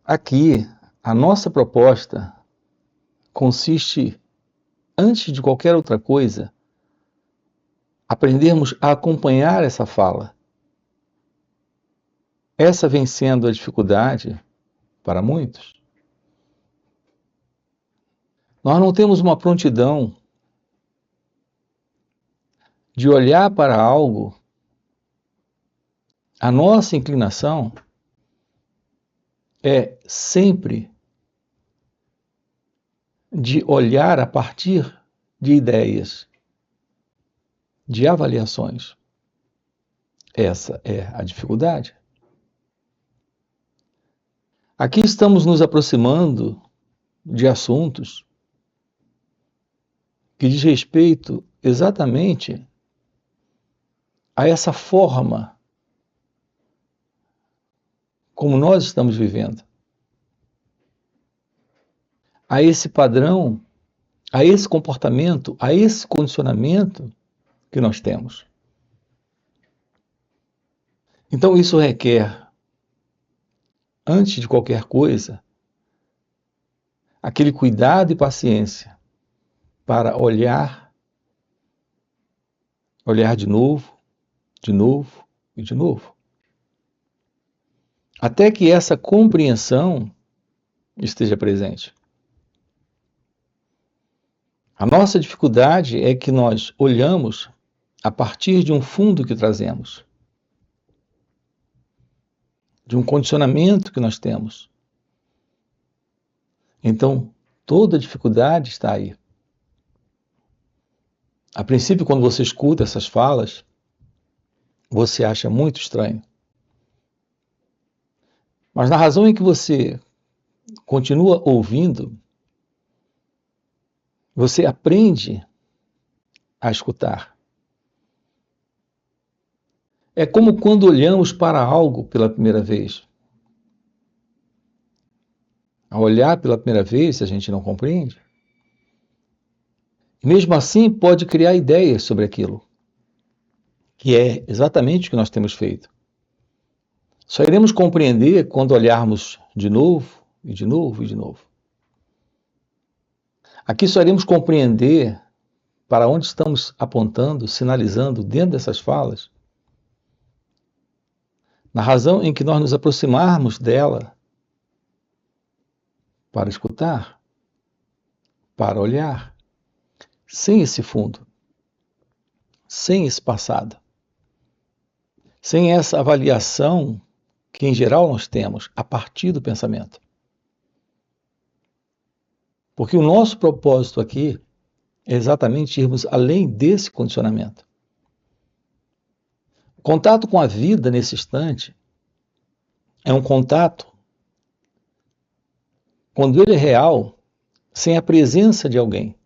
Aqui, a nossa proposta consiste, antes de qualquer outra coisa, aprendermos a acompanhar essa fala. Essa vem sendo a dificuldade para muitos. Nós não temos uma prontidão de olhar para algo. A nossa inclinação é sempre de olhar a partir de ideias, de avaliações. Essa é a dificuldade. Aqui estamos nos aproximando de assuntos que diz respeito exatamente a essa forma como nós estamos vivendo, a esse padrão, a esse comportamento, a esse condicionamento que nós temos. Então isso requer, antes de qualquer coisa, aquele cuidado e paciência para olhar de novo, de novo e de novo. Até que essa compreensão esteja presente. A nossa dificuldade é que nós olhamos a partir de um fundo que trazemos, de um condicionamento que nós temos. Então, toda a dificuldade está aí. A princípio, quando você escuta essas falas, você acha muito estranho. Mas na razão em que você continua ouvindo, você aprende a escutar. É como quando olhamos para algo pela primeira vez. Ao olhar pela primeira vez, a gente não compreende. Mesmo assim, pode criar ideias sobre aquilo, que é exatamente o que nós temos feito. Só iremos compreender quando olharmos de novo, e de novo, e de novo. Aqui só iremos compreender para onde estamos apontando, sinalizando dentro dessas falas, na razão em que nós nos aproximarmos dela para escutar, para olhar, sem esse fundo, sem esse passado, sem essa avaliação que em geral nós temos a partir do pensamento. Porque o nosso propósito aqui é exatamente irmos além desse condicionamento. O contato com a vida nesse instante é um contato, quando ele é real, sem a presença de alguém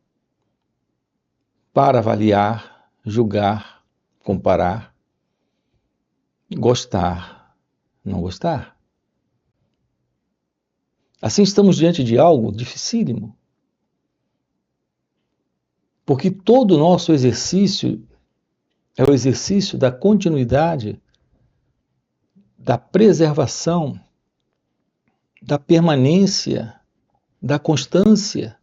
para avaliar, julgar, comparar, gostar, não gostar. Assim estamos diante de algo dificílimo, porque todo o nosso exercício é o exercício da continuidade, da preservação, da permanência, da constância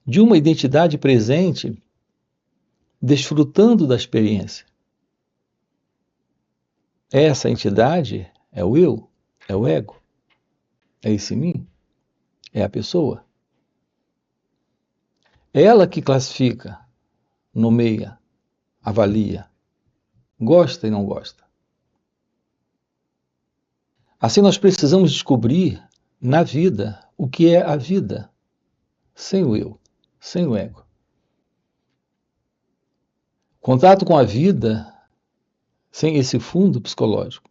de uma identidade presente, desfrutando da experiência. Essa entidade é o eu, é o ego, é esse mim, é a pessoa. É ela que classifica, nomeia, avalia, gosta e não gosta. Assim nós precisamos descobrir na vida o que é a vida, sem o eu, sem o ego. Contato com a vida sem esse fundo psicológico,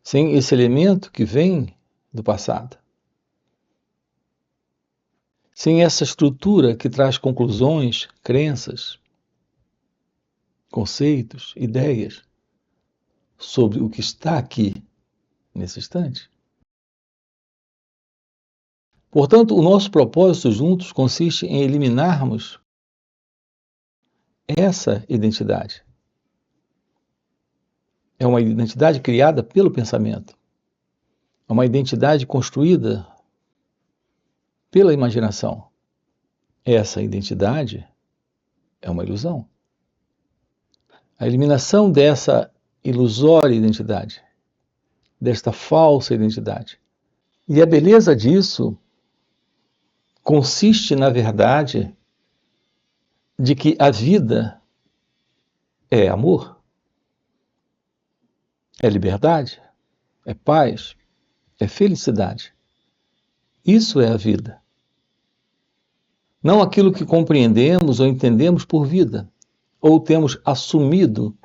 sem esse elemento que vem do passado, sem essa estrutura que traz conclusões, crenças, conceitos, ideias sobre o que está aqui nesse instante. Portanto, o nosso propósito juntos consiste em eliminarmos essa identidade. É uma identidade criada pelo pensamento. É uma identidade construída pela imaginação. Essa identidade é uma ilusão. A eliminação dessa ilusória identidade, desta falsa identidade. E a beleza disso consiste, na verdade, de que a vida é amor, é liberdade, é paz, é felicidade. Isso é a vida. Não aquilo que compreendemos ou entendemos por vida, ou temos assumido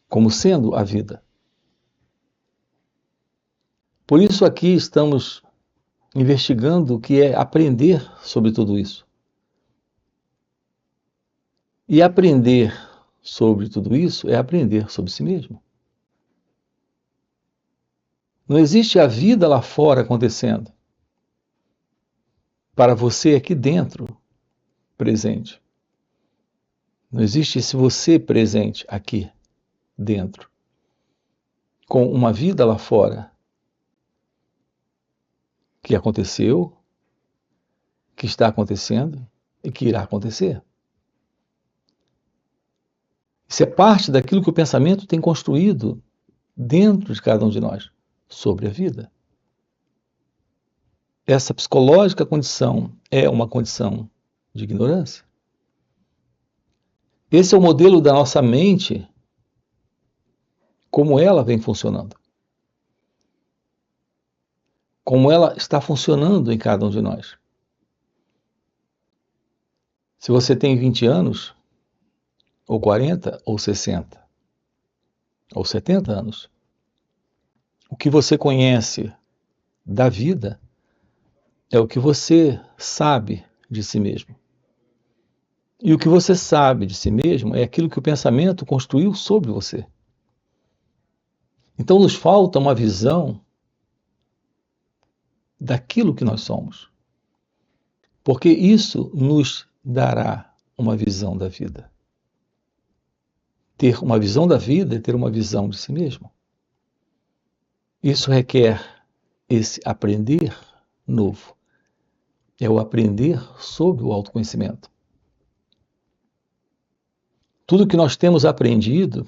como sendo a vida. Por isso aqui estamos investigando o que é aprender sobre tudo isso. E aprender sobre tudo isso é aprender sobre si mesmo. Não existe a vida lá fora acontecendo para você aqui dentro, presente. Não existe esse você presente aqui dentro, com uma vida lá fora que aconteceu, que está acontecendo e que irá acontecer. Isso é parte daquilo que o pensamento tem construído dentro de cada um de nós sobre a vida. Essa psicológica condição é uma condição de ignorância. Esse é o modelo da nossa mente, como ela vem funcionando. Como ela está funcionando em cada um de nós. Se você tem 20 anos, ou 40, ou 60, ou 70 anos, o que você conhece da vida é o que você sabe de si mesmo. E o que você sabe de si mesmo é aquilo que o pensamento construiu sobre você. Então nos falta uma visão daquilo que nós somos. Porque isso nos dará uma visão da vida. Ter uma visão da vida é ter uma visão de si mesmo. Isso requer esse aprender novo. É o aprender sobre o autoconhecimento. Tudo que nós temos aprendido,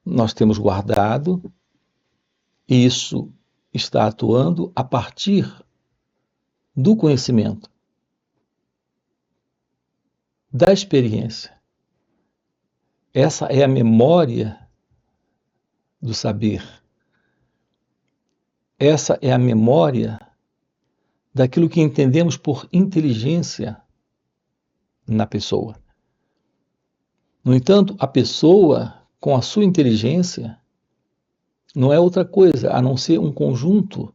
nós temos guardado, e isso está atuando a partir do conhecimento, da experiência. Essa é a memória do saber. Essa é a memória daquilo que entendemos por inteligência na pessoa. No entanto, a pessoa, com a sua inteligência, não é outra coisa a não ser um conjunto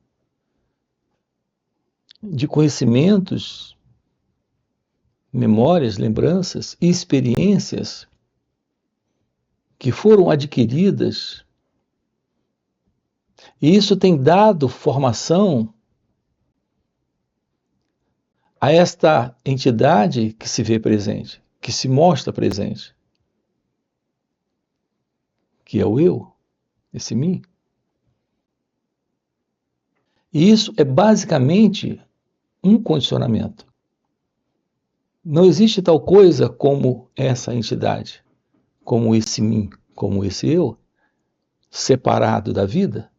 de conhecimentos, memórias, lembranças e experiências que foram adquiridas, e isso tem dado formação a esta entidade que se vê presente, que se mostra presente, que é o eu, esse mim. E isso é basicamente um condicionamento. Não existe tal coisa como essa entidade, como esse mim, como esse eu, separado da vida.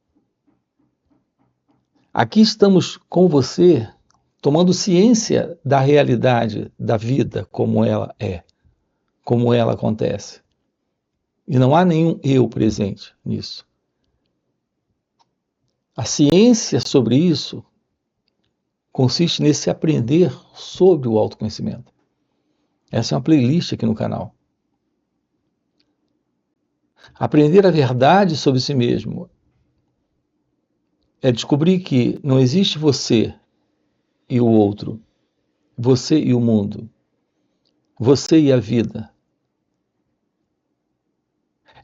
Aqui estamos com você, tomando ciência da realidade da vida, como ela é, como ela acontece. E não há nenhum eu presente nisso. A ciência sobre isso consiste nesse aprender sobre o autoconhecimento. Essa é uma playlist aqui no canal. Aprender a verdade sobre si mesmo é descobrir que não existe você e o outro, você e o mundo, você e a vida.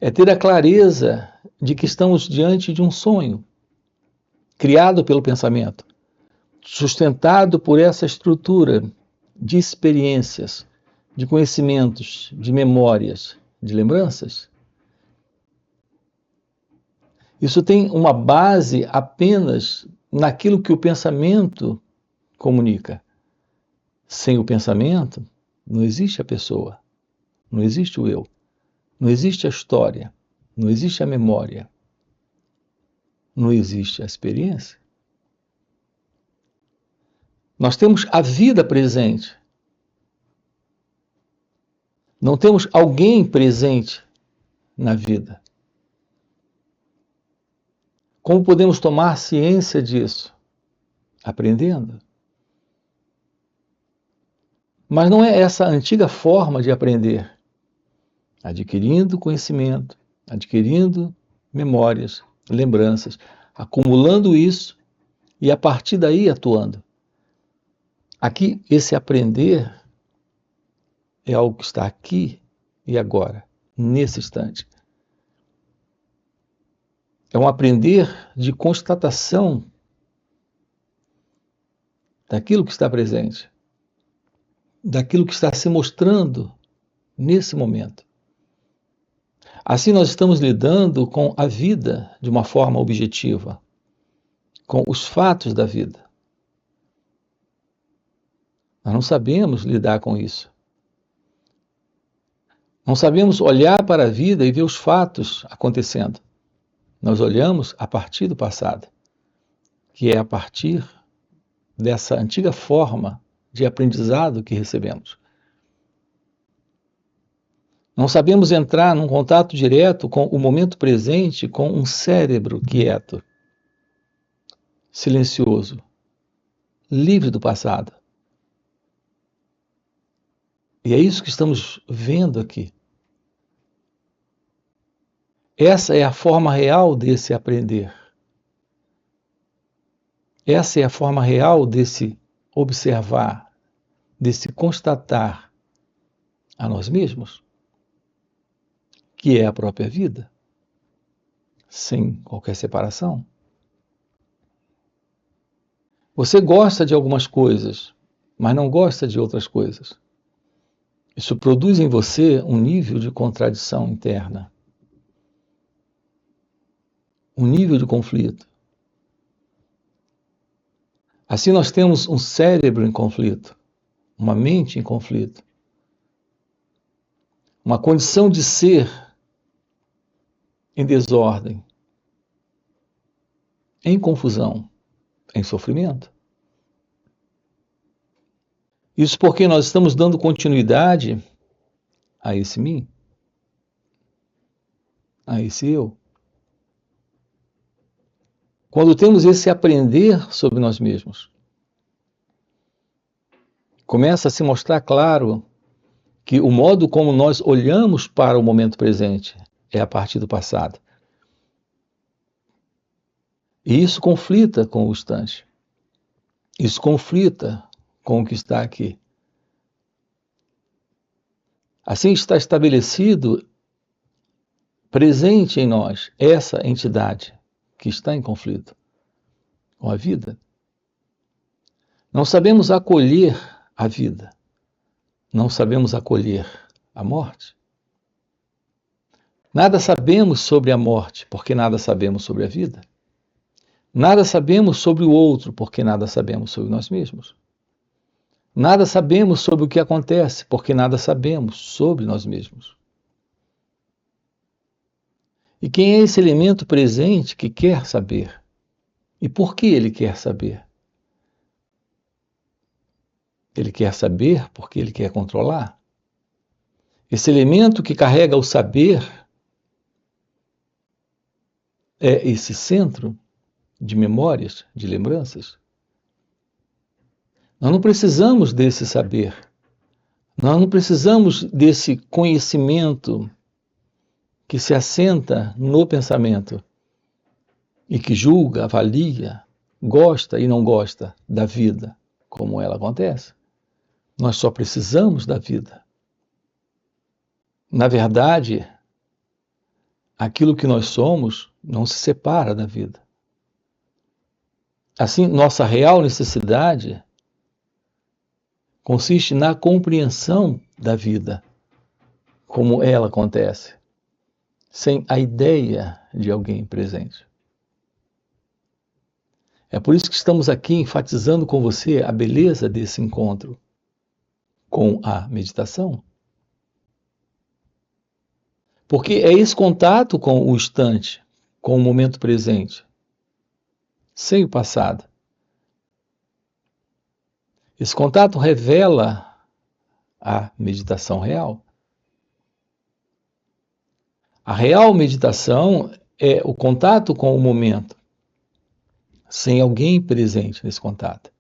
É ter a clareza de que estamos diante de um sonho, criado pelo pensamento, sustentado por essa estrutura de experiências, de conhecimentos, de memórias, de lembranças. Isso tem uma base apenas naquilo que o pensamento comunica. Sem o pensamento, não existe a pessoa, não existe o eu, não existe a história, não existe a memória, não existe a experiência. Nós temos a vida presente. Não temos alguém presente na vida. Como podemos tomar ciência disso? Aprendendo. Mas não é essa antiga forma de aprender, adquirindo conhecimento, adquirindo memórias, lembranças, acumulando isso e a partir daí atuando. Aqui, esse aprender é algo que está aqui e agora, nesse instante. É um aprender de constatação daquilo que está presente, daquilo que está se mostrando nesse momento. Assim nós estamos lidando com a vida de uma forma objetiva, com os fatos da vida. Nós não sabemos lidar com isso. Não sabemos olhar para a vida e ver os fatos acontecendo. Nós olhamos a partir do passado, que é a partir dessa antiga forma de aprendizado que recebemos. Não sabemos entrar num contato direto com o momento presente, com um cérebro quieto, silencioso, livre do passado. E é isso que estamos vendo aqui. Essa é a forma real desse aprender. Essa é a forma real desse observar, desse constatar a nós mesmos, que é a própria vida, sem qualquer separação. Você gosta de algumas coisas, mas não gosta de outras coisas. Isso produz em você um nível de contradição interna, um nível de conflito. Assim nós temos um cérebro em conflito, uma mente em conflito, uma condição de ser em desordem, em confusão, em sofrimento. Isso porque nós estamos dando continuidade a esse mim, a esse eu. Quando temos esse aprender sobre nós mesmos, começa a se mostrar claro que o modo como nós olhamos para o momento presente é a partir do passado. E isso conflita com o instante. Isso conflita com o que está aqui. Assim está estabelecido, presente em nós, essa entidade que está em conflito com a vida. Não sabemos acolher a vida. Não sabemos acolher a morte. Nada sabemos sobre a morte, porque nada sabemos sobre a vida. Nada sabemos sobre o outro, porque nada sabemos sobre nós mesmos. Nada sabemos sobre o que acontece, porque nada sabemos sobre nós mesmos. E quem é esse elemento presente que quer saber? E por que ele quer saber? Ele quer saber porque ele quer controlar. Esse elemento que carrega o saber é esse centro de memórias, de lembranças. Nós não precisamos desse saber. Nós não precisamos desse conhecimento que se assenta no pensamento e que julga, avalia, gosta e não gosta da vida, como ela acontece. Nós só precisamos da vida. Na verdade, aquilo que nós somos não se separa da vida. Assim, nossa real necessidade consiste na compreensão da vida, como ela acontece, sem a ideia de alguém presente. É por isso que estamos aqui enfatizando com você a beleza desse encontro com a meditação. Porque é esse contato com o instante, com o momento presente, sem o passado. Esse contato revela a meditação real. A real meditação é o contato com o momento, sem alguém presente nesse contato.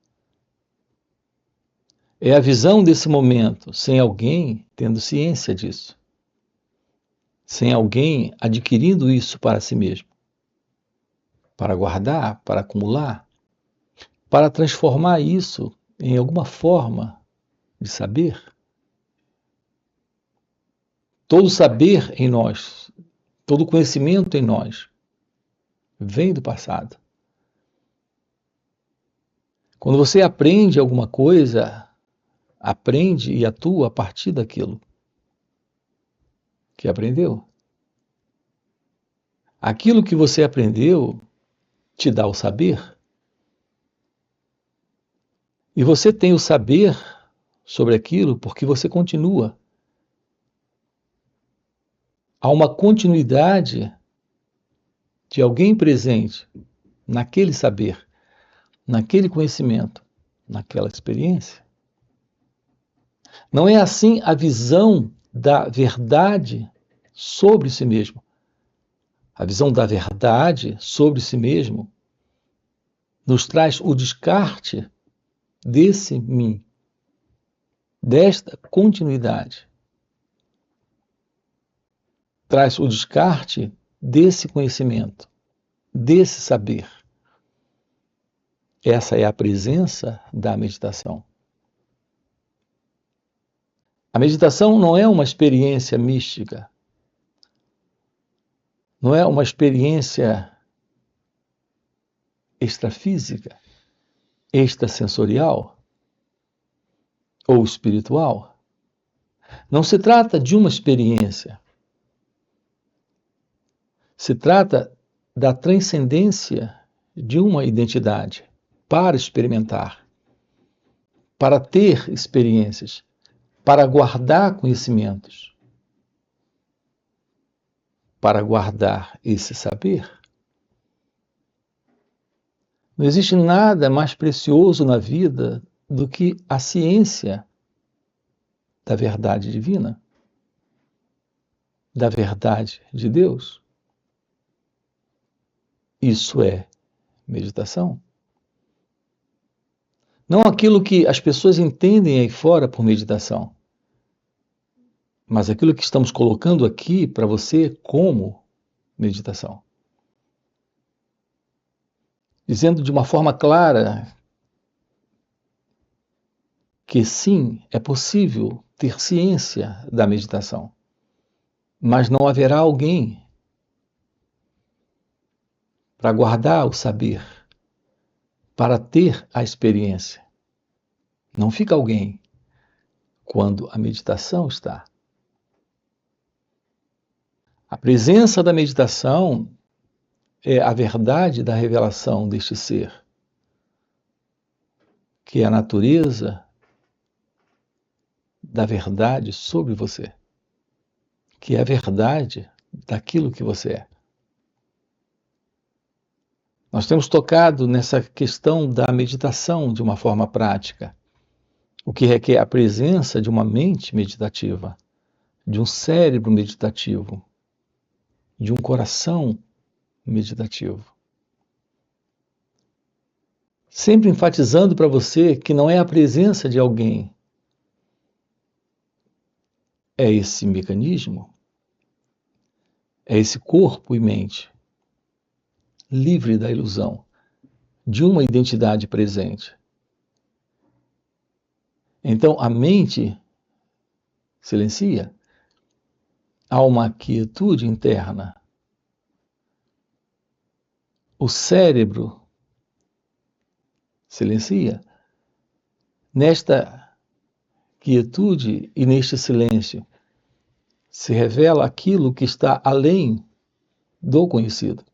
É a visão desse momento, sem alguém tendo ciência disso. Sem alguém adquirindo isso para si mesmo. Para guardar, para acumular, para transformar isso em alguma forma de saber. Todo saber em nós, todo conhecimento em nós, vem do passado. Quando você aprende alguma coisa, aprende e atua a partir daquilo que aprendeu. Aquilo que você aprendeu te dá o saber. E você tem o saber sobre aquilo porque você continua. Há uma continuidade de alguém presente naquele saber, naquele conhecimento, naquela experiência. Não é assim a visão da verdade sobre si mesmo. A visão da verdade sobre si mesmo nos traz o descarte desse mim, desta continuidade. Traz o descarte desse conhecimento, desse saber. Essa é a presença da meditação. A meditação não é uma experiência mística, não é uma experiência extrafísica, extrasensorial ou espiritual. Não se trata de uma experiência. Se trata da transcendência de uma identidade para experimentar, para ter experiências, para guardar conhecimentos, para guardar esse saber. Não existe nada mais precioso na vida do que a ciência da verdade divina, da verdade de Deus. Isso é meditação. Não aquilo que as pessoas entendem aí fora por meditação, mas aquilo que estamos colocando aqui para você como meditação. Dizendo de uma forma clara que sim, é possível ter ciência da meditação, mas não haverá alguém para guardar o saber, para ter a experiência. Não fica alguém quando a meditação está. A presença da meditação é a verdade da revelação deste ser, que é a natureza da verdade sobre você, que é a verdade daquilo que você é. Nós temos tocado nessa questão da meditação de uma forma prática, o que requer a presença de uma mente meditativa, de um cérebro meditativo, de um coração meditativo. Sempre enfatizando para você que não é a presença de alguém, é esse mecanismo, é esse corpo e mente, livre da ilusão de uma identidade presente. Então a mente silencia, há uma quietude interna. O cérebro silencia. Nesta quietude e neste silêncio se revela aquilo que está além do conhecido,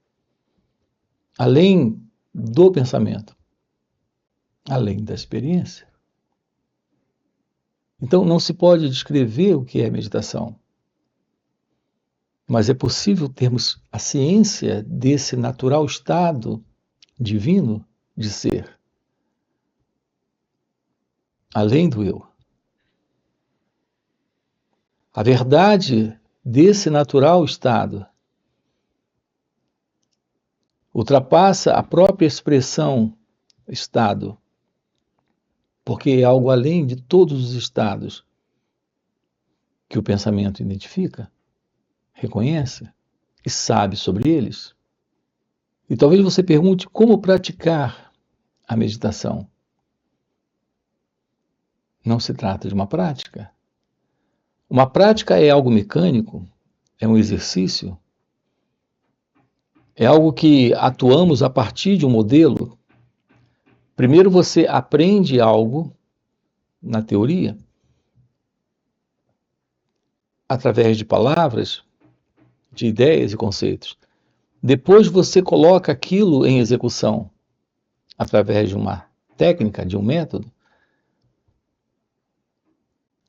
além do pensamento, além da experiência. Então, não se pode descrever o que é meditação, mas é possível termos a ciência desse natural estado divino de ser, além do eu. A verdade desse natural estado ultrapassa a própria expressão estado, porque é algo além de todos os estados que o pensamento identifica, reconhece e sabe sobre eles. E talvez você pergunte como praticar a meditação. Não se trata de uma prática. Uma prática é algo mecânico, é um exercício, é algo que atuamos a partir de um modelo. Primeiro você aprende algo na teoria, através de palavras, de ideias e conceitos. Depois você coloca aquilo em execução, através de uma técnica, de um método.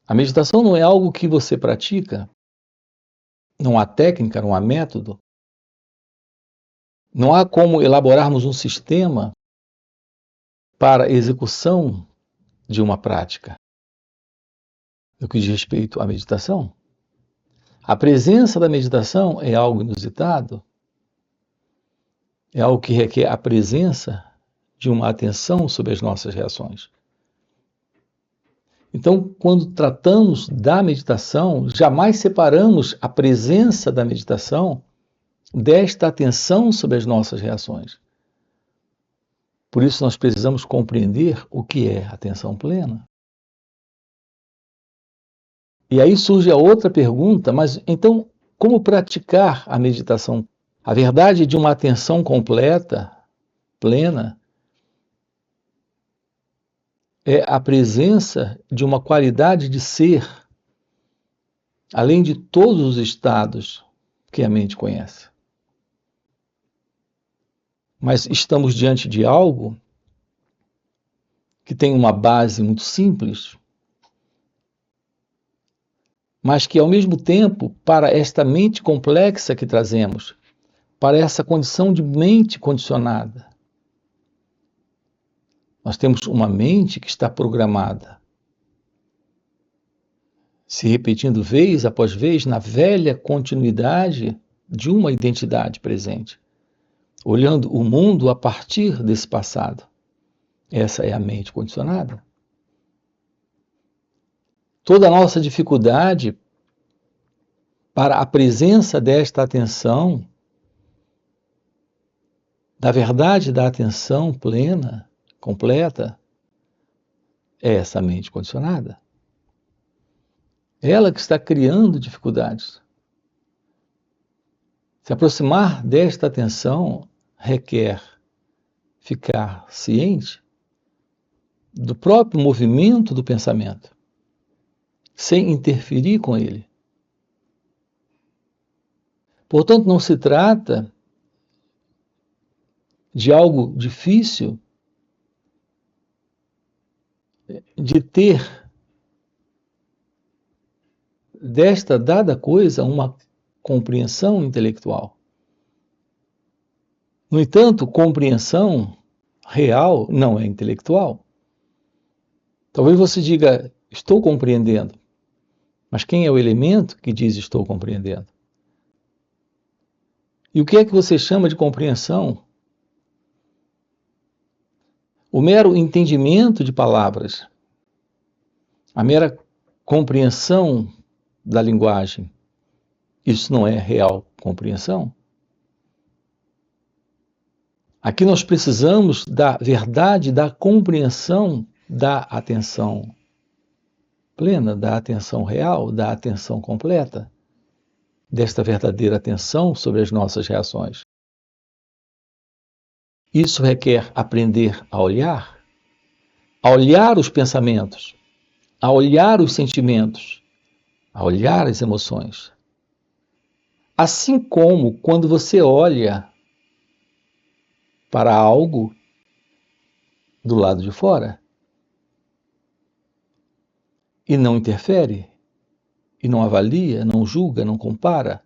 A meditação não é algo que você pratica, não há técnica, não há método. Não há como elaborarmos um sistema para a execução de uma prática. No que diz respeito à meditação, a presença da meditação é algo inusitado, é algo que requer a presença de uma atenção sobre as nossas reações. Então, quando tratamos da meditação, jamais separamos a presença da meditação desta atenção sobre as nossas reações. Por isso, nós precisamos compreender o que é atenção plena. E aí surge a outra pergunta, mas então, como praticar a meditação? A verdade de uma atenção completa, plena, é a presença de uma qualidade de ser, além de todos os estados que a mente conhece. Mas estamos diante de algo que tem uma base muito simples, mas que, ao mesmo tempo, para esta mente complexa que trazemos, para essa condição de mente condicionada, nós temos uma mente que está programada, se repetindo vez após vez na velha continuidade de uma identidade presente, olhando o mundo a partir desse passado. Essa é a mente condicionada. Toda a nossa dificuldade para a presença desta atenção, da verdade da atenção plena, completa, é essa mente condicionada. Ela que está criando dificuldades. Se aproximar desta atenção requer ficar ciente do próprio movimento do pensamento, sem interferir com ele. Portanto, não se trata de algo difícil de ter desta dada coisa uma compreensão intelectual. No entanto, compreensão real não é intelectual. Talvez você diga, estou compreendendo, mas quem é o elemento que diz estou compreendendo? E o que é que você chama de compreensão? O mero entendimento de palavras, a mera compreensão da linguagem, isso não é real compreensão? Aqui nós precisamos da verdade, da compreensão da atenção plena, da atenção real, da atenção completa, desta verdadeira atenção sobre as nossas reações. Isso requer aprender a olhar os pensamentos, a olhar os sentimentos, a olhar as emoções. Assim como quando você olha para algo do lado de fora e não interfere, e não avalia, não julga, não compara.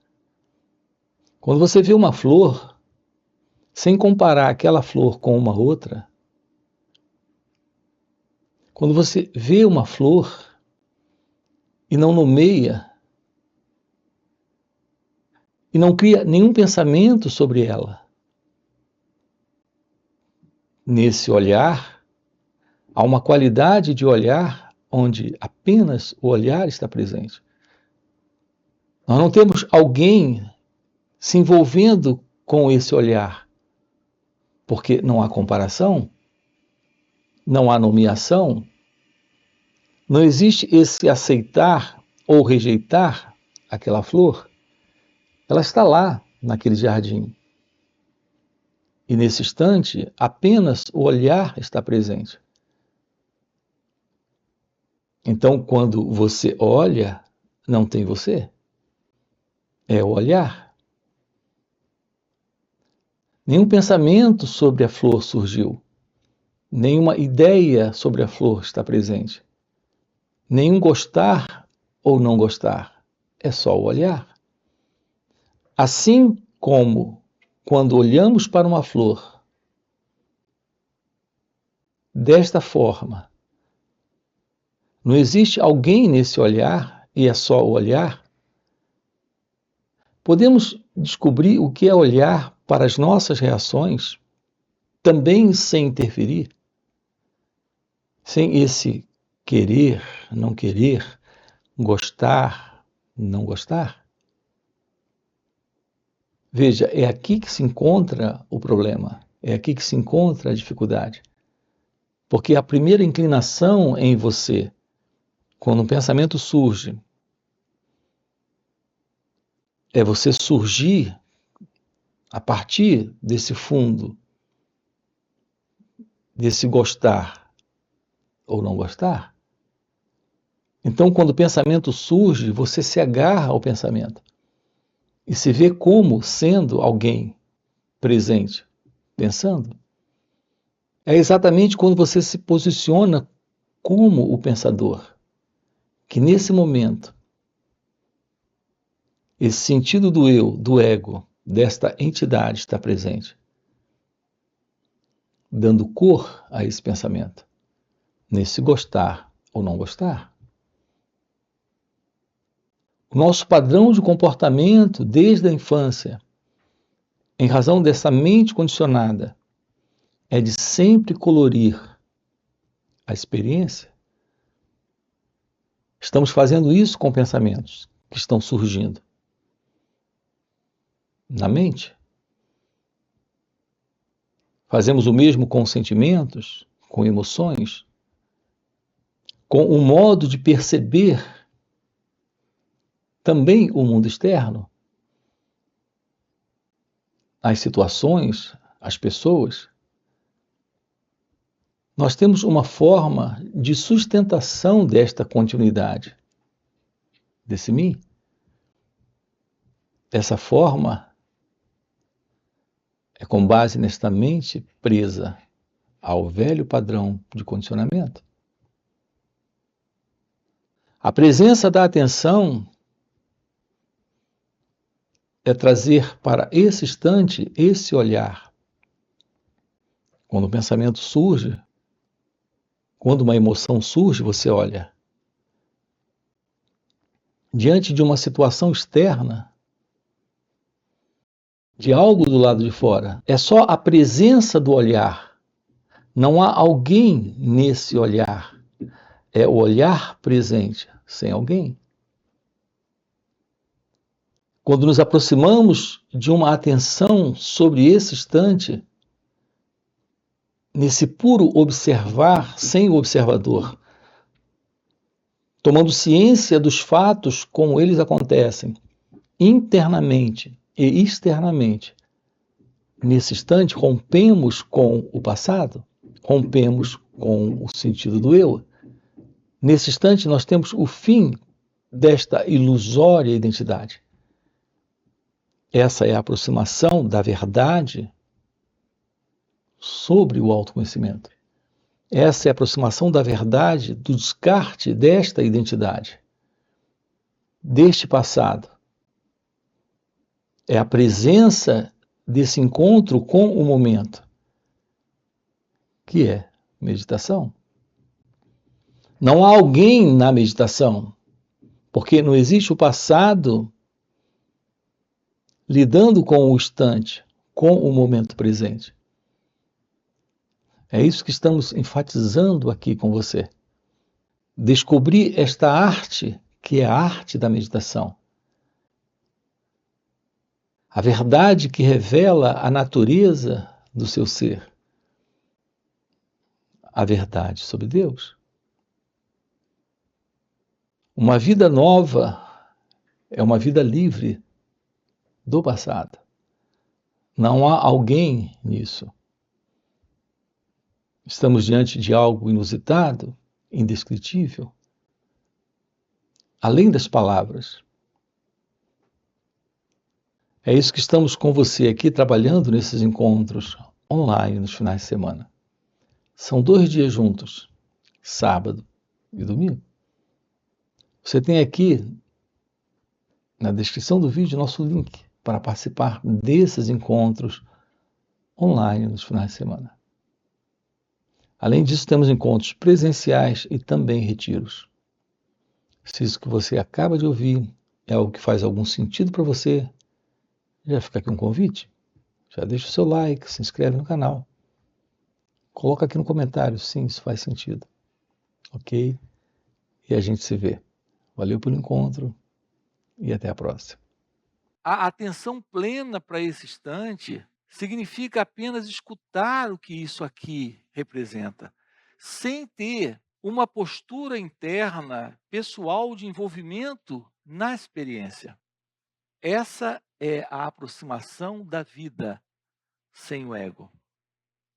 Quando você vê uma flor, sem comparar aquela flor com uma outra, quando você vê uma flor e não nomeia, e não cria nenhum pensamento sobre ela, nesse olhar, há uma qualidade de olhar onde apenas o olhar está presente. Nós não temos alguém se envolvendo com esse olhar, porque não há comparação, não há nomeação, não existe esse aceitar ou rejeitar aquela flor. Ela está lá, naquele jardim. E nesse instante, apenas o olhar está presente. Então, quando você olha, não tem você. É o olhar. Nenhum pensamento sobre a flor surgiu. Nenhuma ideia sobre a flor está presente. Nenhum gostar ou não gostar. É só o olhar. Assim como quando olhamos para uma flor desta forma, não existe alguém nesse olhar e é só o olhar, podemos descobrir o que é olhar para as nossas reações, também sem interferir, sem esse querer, não querer, gostar, não gostar. Veja, é aqui que se encontra o problema, é aqui que se encontra a dificuldade. Porque a primeira inclinação em você, quando um pensamento surge, é você surgir a partir desse fundo, desse gostar ou não gostar. Então, quando o pensamento surge, você se agarra ao pensamento e se vê como sendo alguém presente, pensando. É exatamente quando você se posiciona como o pensador, que nesse momento, esse sentido do eu, do ego, desta entidade está presente, dando cor a esse pensamento, nesse gostar ou não gostar. O nosso padrão de comportamento desde a infância, em razão dessa mente condicionada, é de sempre colorir a experiência. Estamos fazendo isso com pensamentos que estão surgindo na mente. Fazemos o mesmo com sentimentos, com emoções, com o modo de perceber também o mundo externo, as situações, as pessoas. Nós temos uma forma de sustentação desta continuidade, desse mim. Essa forma é com base nesta mente presa ao velho padrão de condicionamento. A presença da atenção é trazer para esse instante esse olhar. Quando o pensamento surge, quando uma emoção surge, você olha. Diante de uma situação externa, de algo do lado de fora, é só a presença do olhar. Não há alguém nesse olhar. É o olhar presente, sem alguém. Quando nos aproximamos de uma atenção sobre esse instante, nesse puro observar sem o observador, tomando ciência dos fatos como eles acontecem, internamente e externamente, nesse instante rompemos com o passado, rompemos com o sentido do eu. Nesse instante nós temos o fim desta ilusória identidade. Essa é a aproximação da verdade sobre o autoconhecimento. Essa é a aproximação da verdade, do descarte desta identidade, deste passado. É a presença desse encontro com o momento, que é meditação. Não há alguém na meditação, porque não existe o passado lidando com o instante, com o momento presente. É isso que estamos enfatizando aqui com você. Descobrir esta arte, que é a arte da meditação. A verdade que revela a natureza do seu ser. A verdade sobre Deus. Uma vida nova é uma vida livre do passado. Não há alguém nisso. Estamos diante de algo inusitado, indescritível, além das palavras. É isso que estamos com você aqui trabalhando nesses encontros online nos finais de semana. São 2 dias juntos, sábado e domingo. Você tem aqui na descrição do vídeo nosso link para participar desses encontros online nos finais de semana. Além disso, temos encontros presenciais e também retiros. Se isso que você acaba de ouvir é algo que faz algum sentido para você, já fica aqui um convite. Já deixa o seu like, se inscreve no canal. Coloca aqui no comentário, sim, isso faz sentido. Ok? E a gente se vê. Valeu pelo encontro e até a próxima. A atenção plena para esse instante significa apenas escutar o que isso aqui representa, sem ter uma postura interna, pessoal de envolvimento na experiência. Essa é a aproximação da vida sem o ego.